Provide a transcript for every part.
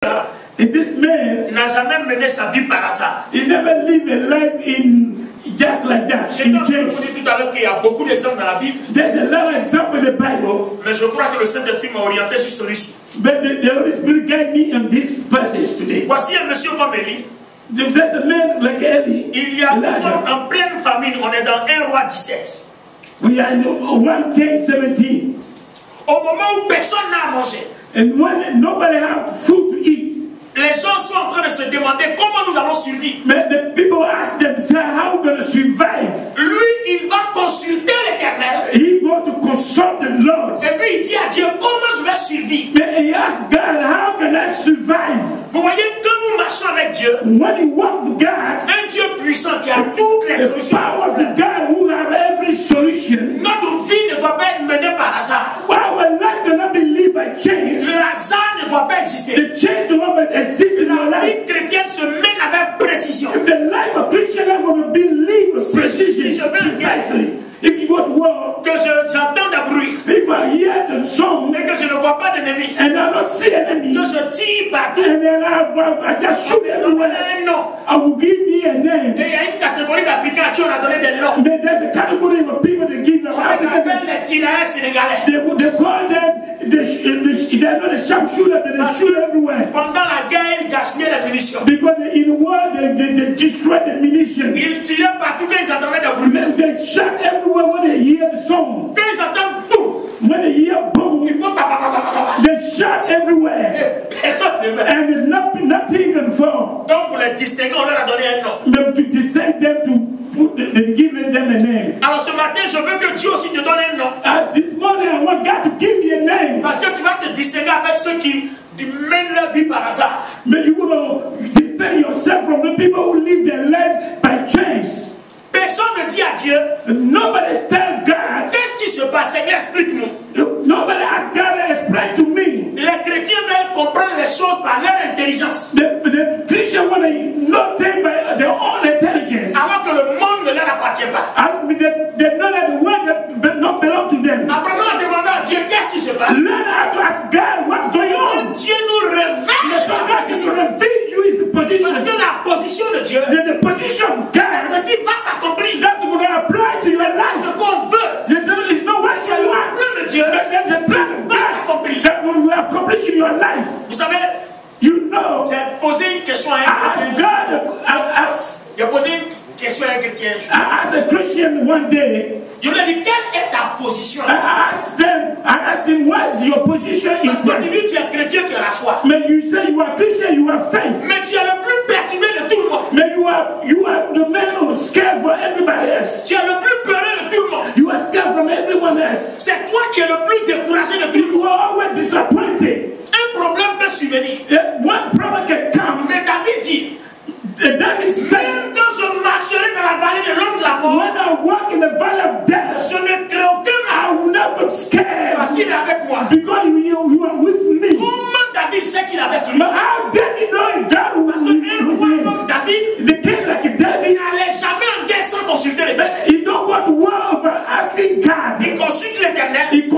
This man n'a jamais mené sa vie par hasard. He never lived a life in just like that. J'ai dit tout à l'heure qu'il y a beaucoup d'exemples dans la Bible. There's a lot of examples in the Bible. Mais je crois que le Saint-Esprit m'a orienté sur celui-ci. But the Holy Spirit guided me on this passage today. Voici un monsieur comme Élie. There's a man like Eli. Il y a nous sommes en pleine famine. On est dans 1 roi 17. We are in 1 King 17. Au moment où personne n'a à manger. And when nobody have food to eat. Les gens sont en train de se demander comment nous allons survivre. But the people ask themselves how we're going to survive. Lui, il va consulter l'Éternel. He go to consult the Lord. Et puis il dit à Dieu comment je vais survivre. But he asked God, how can I survive? Vous voyez, quand nous marchons avec Dieu, when you walk with God, un Dieu puissant qui a toutes les solutions. The powerful God who have every solution. Notre vie ne doit pas être menée par hasard. Our life cannot be lived by chance. Le hasard ne doit pas exister. The chance will not exist in our La life. vie chrétienne se mène avec précision. If the life of Christian life will be lived with precision, precisely. If you go to war, que j'entends des bruits, if I hear the song, et que je ne vois pas d'ennemis, and I don't see enemy, que je tire partout, and then I just shoot everywhere, un nom. I will give me a name. Et il y a une catégorie d'Africains à qui on a donné des noms. There's a category of people that give them. On les appelle les tirailleurs sénégalais. They call them they're not a sharpshooter, but they shoot everywhere. Pendant la guerre, ils gaspillaient les munitions. Because in the war they destroy the munitions. Ils tiraient partout quand ils entendaient des bruits. They shot everywhere when they hear the song. Quand ils entendent tout, when they hear boom, they shot everywhere. And nothing can fall. Donc pour les distinguer, on leur a donné un nom. But to distinct them, to give them a name. Alors ce matin, je veux que Dieu aussi te donne un nom. This morning, I want God to give me a name. Parce que tu vas te distinguer avec ceux qui mènent leur vie par hasard. But you will distinct yourself from the people who live their life by chance. Personne ne dit à Dieu, nobody tells God, qu'est-ce qui se passe? Seigneur, explique-nous. Nobody asks God to explain to me. Les chrétiens veulent comprendre les choses par leur intelligence. The Christians want to know things by their own intelligence. Alors que le monde ne leur appartient pas. They know that the world does not belong to them. Apprenons à demander à Dieu qu'est-ce qui se passe. Learn how to ask God what's going on. Dieu nous révèle sa position. Parce que la position de Dieu, the position of God, c'est ce qui va s'accomplir. That's what I apply to your life. Ce qu'on veut. It's not what you want. Le plan de Dieu, there's a plan of God that will accomplish in your life. Vous savez, you know, j'ai posé une question à un chrétien. J'ai posé une question à un chrétien. I asked a Christian one day. Je lui ai dit, quelle est ta position? I asked him, what is your position in Christ? Parce que tu dis, tu es chrétien, tu as la foi. But you say you are Christian, you have faith. Mais tu es le plus perturbé de tout le monde. But you are the man who is scared for everybody else. Tu es le plus peureux de tout le monde. You are scared from everyone else. C'est toi qui es le plus découragé de tout le monde. You are always disappointed. Un problème peut survenir. One problem can come. Mais David dit, David said, même quand je marcherai dans la vallée de l'ombre de la mort, when I walk in the valley of death, je ne crains aucun mal. I will not be scared. Parce qu'il est avec moi. Because you are with me. Comment David sait qu'il est avec lui? But how David know God Parce qu'un roi comme David, the king like David, n'allait jamais en guerre sans consulter l'Éternel. He don't go to war over asking God. Il consulte l'Éternel. He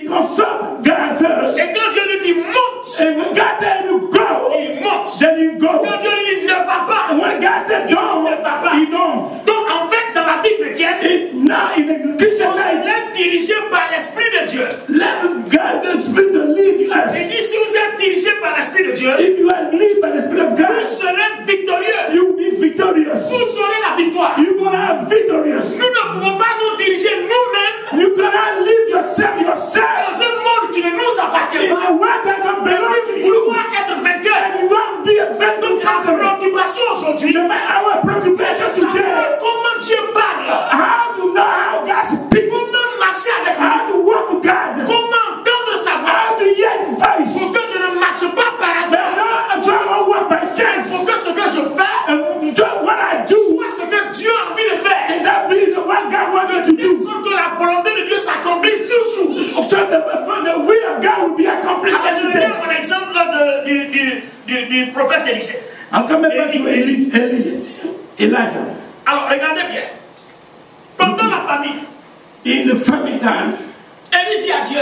consult God first. Et quand Dieu lui dit monte, and when God tells you go, il monte. then you go. Quand Dieu lui dit ne va pas, and when God said don't, ne va pas. he don't. Donc en fait, dans la vie chrétienne, now in the Christian life, est dirigé par l'Esprit de Dieu. Let God, the Spirit to lead us. Il dit si vous êtes dirigé par l'Esprit de Dieu, if you are led by the Spirit of God, vous serez victorieux. You will be victorious. Vous aurez la victoire. You will have victorious. Nous ne pouvons pas nous diriger nous-mêmes. You cannot lead yourself Dans un monde qui ne nous appartient pas. In a world that don't belong to you. Vouloir être vainqueur. And you won't be a victim. Donc la préoccupation aujourd'hui, no matter our preoccupation today, comment Dieu parle, how to know how God speaks, comment marcher avec lui, how to walk with God, comment entendre sa voix, how to hear His voice. Pour que je ne marche pas par hasard, walk by chance. Pour que ce que je fais, what I do, soit ce que Dieu a envie de faire, and that be what God wanted to do, que la volonté de Dieu s'accomplisse toujours. So the will of God will be accomplished. Alors, je vais donner mon exemple du prophète Élisée. I'm coming back to Elijah. Alors, regardez bien. Pendant la famine, in the famine time, Élie dit à Dieu,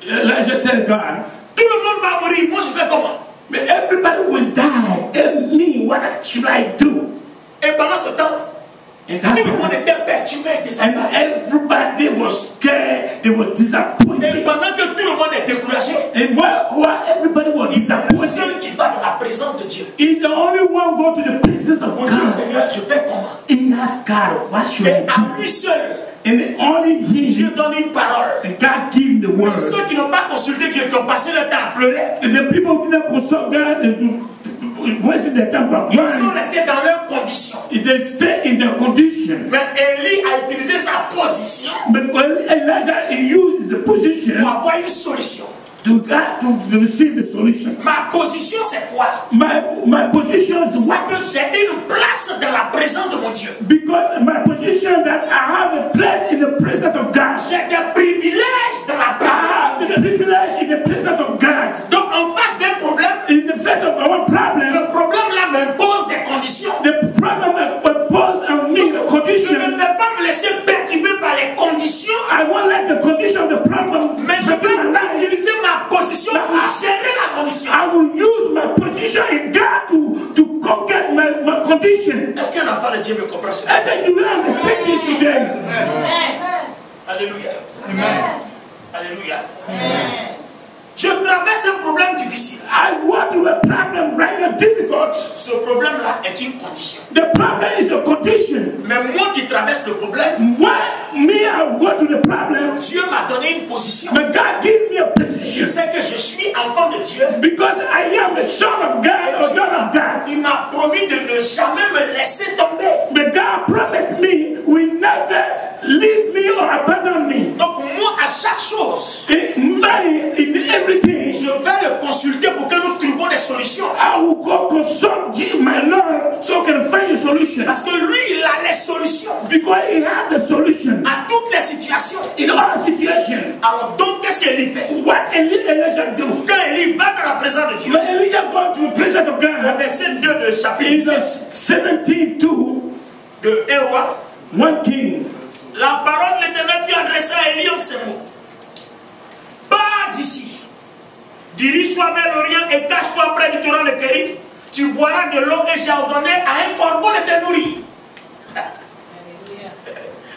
Elijah tell God, tout le monde va mourir, moi je fais comment? But everybody will die. And me, what should I do? Et pendant ce temps, tout le monde était perturbé et désappointé. And everybody was scared. They were Et disappointed. pendant que tout le monde est découragé, And while everybody was le disappointed, seul qui va dans la présence de Dieu. he's the only one go to the presence of Mon Dieu, God. Seigneur, je fais comment? He asked God, what should I Et à do? lui seul, And only Dieu he, donne une parole. and God gave him the Mais word. ceux qui n'ont pas consulté Dieu, qui ont passé le temps à pleurer, And the people who didn't consult God, wasting their time by ils sont crying. restés dans leurs conditions. They stay in their condition. Mais Élie a utilisé sa position But when Elijah used the position pour avoir une solution. to receive the solution. Ma position, c'est quoi? My position is C'est what? que j'ai une place dans la présence de mon Dieu. Because my position that I have a place in the presence of God. J'ai des privilèges dans la I présence have de the Dieu. privilege in the presence of God. Donc, en face d'un problème, In the face of our problem, le problème là m'impose des conditions. the problem that impose on me the Je condition. ne vais pas me laisser perturber par les conditions, I won't let the condition of the problem mais je affect my vais life. utiliser ma position pour gérer la condition. I will use my position in God to conquer my condition. Est-ce qu'un enfant de Dieu me comprend ça? I said, you will understand this today. Alléluia. Alléluia. Je traverse un problème difficile. I want to a problem right now difficult. Ce problème-là est une condition. The problem is a condition. Mais moi qui traverse le problème, When me, I go to the problem, Dieu m'a donné une position. but God give me a position. C'est que je suis enfant de Dieu. Because I am a son of God or daughter of God. Il m'a promis de ne jamais me laisser tomber. But God promised me will never leave me or abandon me. Donc moi, à chaque chose, In everything, je vais le consulter pour que nous trouvions des solutions. I will go consult my Lord so I can find a solution. Parce que lui, il a les solutions Because he has the solution à toutes les situations. in all situations. Alors donc, qu'est-ce qu'Élie fait? What Elijah do? Quand Élie va dans la présence de Dieu, When Elijah go to the presence of le God, verset 2 de chapitre in 17 17:2, de 1 roi, 1 King, la parole de l'Éternel fut adressée à Élie en ces mots. Pars d'ici, dirige-toi vers l'Orient et cache-toi près du torrent de Kérit. Tu boiras de l'eau et j'ai ordonné à un corbeau de te nourrir.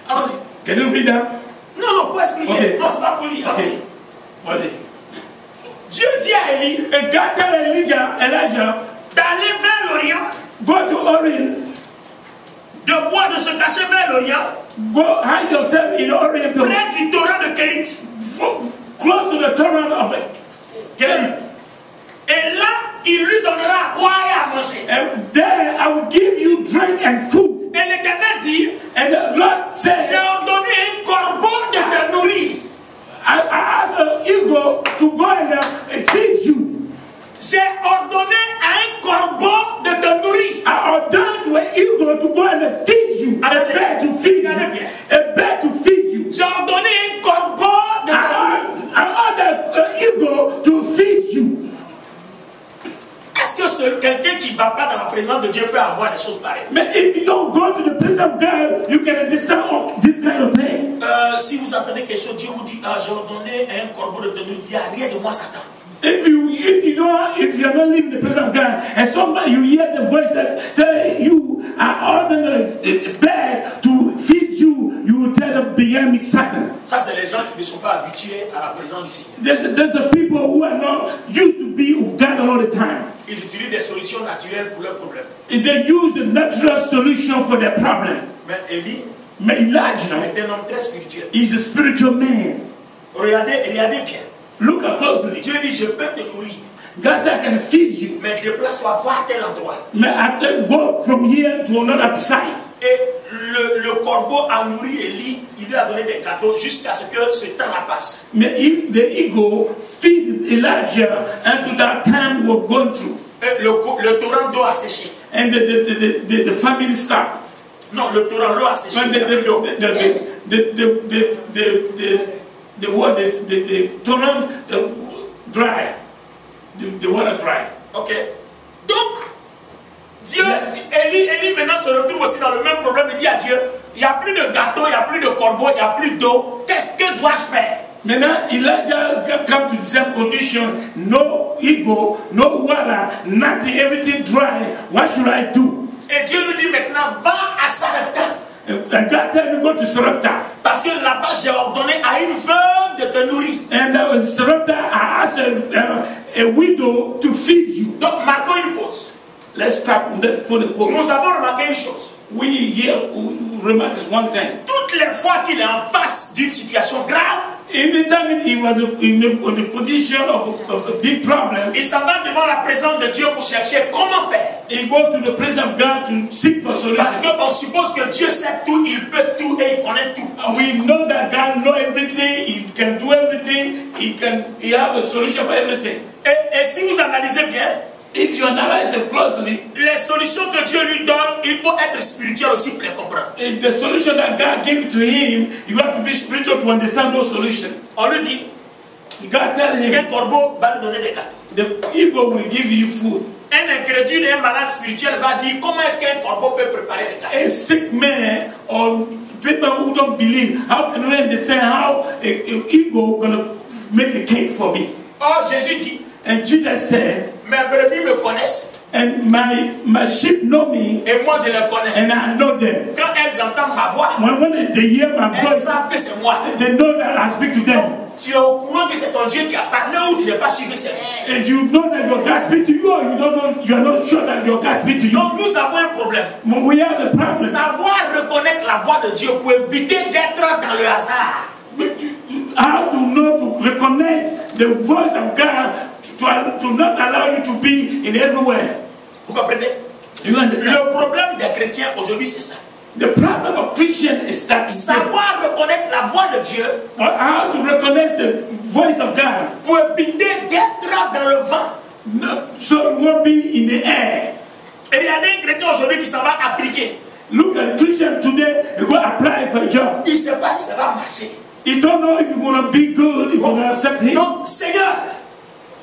Allons-y. can you read that? Non, pour expliquer. Okay. Non, c'est pas pour lire. Okay. What's it? Dieu dit à Élie And God tell Elijah d'aller vers l'Orient, go to Orient, de boire, de se cacher vers l'Orient, go hide yourself in Orient, près du torrent de Kérit. close to the torrent of it. Kérit. Et là, il lui donnera à boire et à manger. And there I will give you drink and food. Et l'Éternel dit, And the Lord j'ai said, ordonné un corbeau de te nourrir. I asked an eagle to go and feed you. J'ai ordonné à un corbeau de te nourrir. I ordained to an eagle to go and feed you. A bird to feed you. A bird to feed you. J'ai ordonné un corbeau de te nourrir. I ordered an eagle to feed you. Est-ce que quelqu'un qui ne va pas dans la présence de Dieu peut avoir des choses pareilles? But if you don't go to the presence of God, you can understand this kind of thing. Si vous entendez quelque chose, Dieu vous dit, j'ai ordonné à un corbeau de te nourrir. Il n'y a rien de moi, Satan. If you're not living the presence of God, and somebody you hear the voice that tell you, I ordered a bird to feed you, you will tell them, behind me, Satan. Ça, c'est les gens qui ne sont pas habitués à la présence du Seigneur. There's the people who are not used to be with God all the time. Ils utilisent des solutions naturelles pour leurs problèmes. They use the natural solution for their problem. Mais Élie But Elijah est un homme très spirituel. is a spiritual man. Regardez bien. Look closely. Dieu dit, je peux te nourrir. God said, I can feed you. Mais déplace-toi, va à tel endroit. May I can go from here to another side. Et le corbeau a nourri Élie. Il lui a donné des gâteaux jusqu'à ce que ce temps-là passe. May the eagle feed Elijah until that time we're going through. Et le torrent d'eau a séché. And the family stopped. Non, le torrent l'eau a séché. But the water is the torrent dry. The water dry. Ok. Donc, Dieu, Élie maintenant se retrouve aussi dans le même problème. Il dit à Dieu, il n'y a plus de gâteau, il n'y a plus de corbeau, il n'y a plus d'eau. Que dois-je faire? Maintenant, Elijah come to the same condition. No ego, no water, nothing, everything dry. What should I do? Et Dieu lui dit maintenant, va à Sarepta. And God told me go to Sarepta. Parce que là-bas, j'ai ordonné à une veuve de te nourrir. And Sarepta, I asked a widow to feed you. Donc, marquons une pause. Let's stop. Let's put a pause. Nous avons remarqué une chose. We remark one thing. Toutes les fois qu'il est en face d'une situation grave, every time he was in a position of a big problem, il s'en va devant la présence de Dieu pour chercher comment faire. He goes to the presence of God to seek for solution. Parce qu'on suppose que Dieu sait tout, il peut tout et il connaît tout. We know that God knows everything, He can do everything, He have a solution for everything. Et si vous analysez bien, if you analyze it closely, les solutions que Dieu lui donne, il faut être spirituel aussi pour les comprendre. If the solution that God gave to him, you have to be spiritual to understand those solutions. On lui dit, God tell him, qu'un corbeau va lui donner des gâteaux. The eagle will give you food. Un incrédule et un malade spirituel va dire comment est-ce qu'un corbeau peut préparer des gâteaux. A sick man or people who don't believe, how can we understand how an eagle gonna make a cake for me? Oh, Jésus dit, and Jesus said, mes brebis me connaissent. And my sheep know me, et moi je les connais. And I know them. Quand elles entendent ma voix, when they hear my voice, elles savent que c'est moi. They know that I speak to them. Tu es au courant que c'est ton Dieu qui a parlé ou tu n'es pas sûr que c'est moi. And you know that your God speak to you, or you don't know, you are not sure that your God speak to you. Donc nous avons un problème. We have a problem. Savoir reconnaître la voix de Dieu pour éviter d'être dans le hasard. How to know to reconnect the voice of God to not allow you to be in everywhere. Vous comprenez? You understand? Le problème des chrétiens aujourd'hui c'est ça. The problem of Christian is that savoir reconnaître la voix de Dieu, how to recognize the voice of God, pour éviter d'être dans le vent. No, so you won't be in the air. Et il y a un chrétien aujourd'hui qui s'en va appliquer. Look at Christian today, you go apply for a job. Il ne sait pas si ça va marcher. You don't know if you're going to be good, if you're going to accept him. Donc, Seigneur,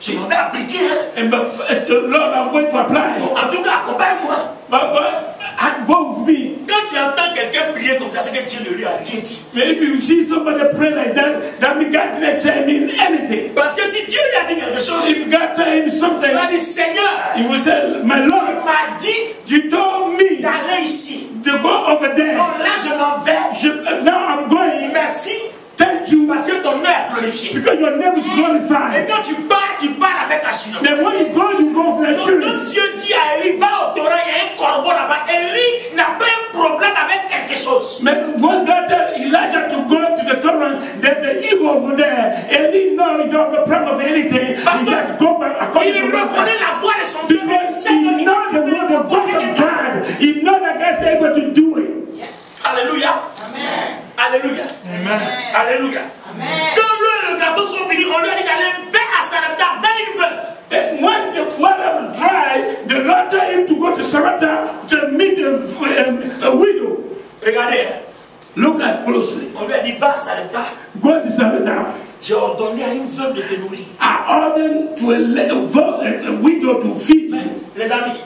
je m'en vais appliquer. And Lord, I'm going to apply. Donc, en tout cas, accompagne-moi. But go with me. Quand tu entends quelqu'un prier comme ça, c'est que Dieu ne lui a rien dit. But if you see somebody pray like that, that means God didn't say him anything. Parce que si Dieu lui a dit quelque chose, if God told him something, il va dire Seigneur, he will say, My Lord, tu m'as dit, you told me d'aller ici. To go over there. Donc là, je m'en vais. Now I'm going. Merci. Thank you. Parce que ton nom est glorifié. Because your name is glorified. Et quand tu pars avec assurance. Then when you go with assurance. Donc quand Dieu dit à Élie, va au Torah, il y a un corbeau là-bas. Élie n'a pas un problème avec quelque chose. When God told Elijah to go to the Torah, there's an eagle over there. Eli knows he don't have a problem with anything. Parce he just go back according il to reconnaît la voix de son Dieu. Because he knows the voice of God. He knows that God's able to do it. Alléluia. Amen. Alléluia. Amen. Alléluia. Amen. Quand le gâteau sont finis, on lui a dit d'aller vers Sarepta, vers une veuve. And when the water was dry, the Lord told him to go to Sarepta to meet a widow. Regardez. Look at closely. On lui a dit va à Sarepta. Go to Sarepta. J'ai ordonné à une veuve de te nourrir. I ordered to a widow to feed you. Les amis.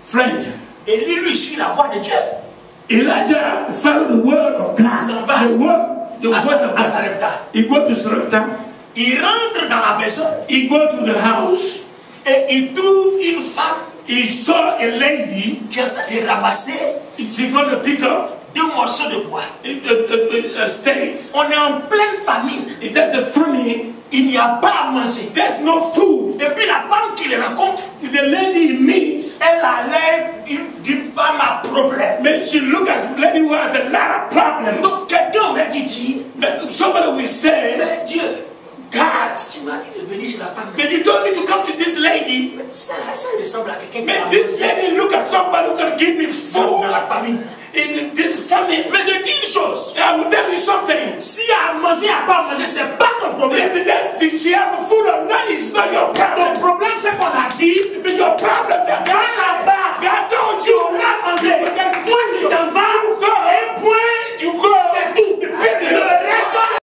Friend. Élie lui suit la voix de Dieu. Elijah followed the word of God. The word of God. He go to Sarepta. Il rentre dans la maison. He go to the house. Et il trouve une femme. He saw a lady qui est en train de ramasser. She got to pick up 2 morceaux de bois. A steak. On est en pleine famine. It is a famine. Il n'y a pas à manger. There's no food. Et puis la femme qui les rencontre, the lady he meets, elle a l'air d'une femme à problème. But she look at a lady who has a lot of problems. Donc quelqu'un aurait dû dire, somebody will say, mais Dieu, God, tu m'as dit de venir chez la femme. But you told me to come to this lady. Ça ressemble à quelqu'un qui but this lady look at somebody who can give me food. Dans la famille. In this famine. Mais je dis une chose. I'm telling you something. Si à manger, à pas manger, c'est pas ton problème. Did she have food or not? It's not your problem. Ton problème, c'est